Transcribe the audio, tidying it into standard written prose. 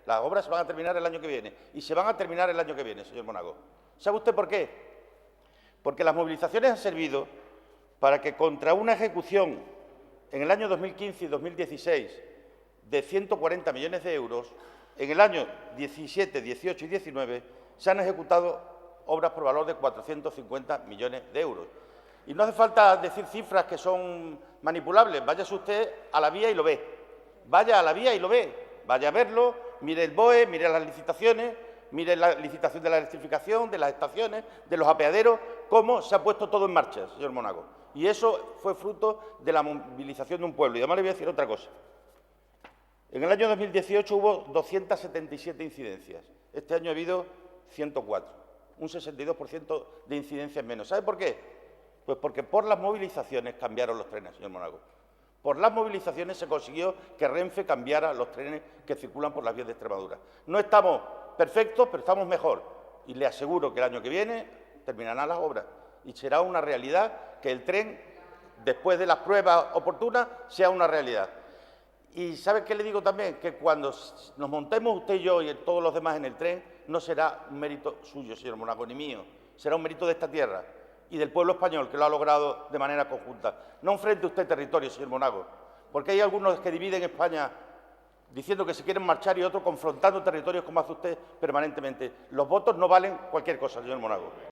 Las obras se van a terminar el año que viene y se van a terminar el año que viene, señor Monago. ¿Sabe usted por qué? Porque las movilizaciones han servido para que contra una ejecución en el año 2015 y 2016 de 140 millones de euros, en el año 17, 18 y 19 se han ejecutado obras por valor de 450 millones de euros. Y no hace falta decir cifras que son manipulables. Váyase usted a la vía y lo ve. Vaya a la vía y lo ve. Vaya a verlo, mire el BOE, mire las licitaciones, mire la licitación de la electrificación, de las estaciones, de los apeaderos, cómo se ha puesto todo en marcha, señor Monago. Y eso fue fruto de la movilización de un pueblo. Y además le voy a decir otra cosa. En el año 2018 hubo 277 incidencias. Este año ha habido 104, un 62% de incidencias menos. ¿Sabe por qué? Pues porque por las movilizaciones cambiaron los trenes, señor Monago. Por las movilizaciones se consiguió que Renfe cambiara los trenes que circulan por las vías de Extremadura. No estamos perfectos, pero estamos mejor. Y le aseguro que el año que viene terminarán las obras y será una realidad que el tren, después de las pruebas oportunas, sea una realidad. Y ¿sabe qué le digo también? Que cuando nos montemos usted y yo y todos los demás en el tren, no será un mérito suyo, señor Monago, ni mío. Será un mérito de esta tierra y del pueblo español, que lo ha logrado de manera conjunta. No enfrente usted territorio, señor Monago, porque hay algunos que dividen España diciendo que se quieren marchar y otros confrontando territorios como hace usted permanentemente. Los votos no valen cualquier cosa, señor Monago.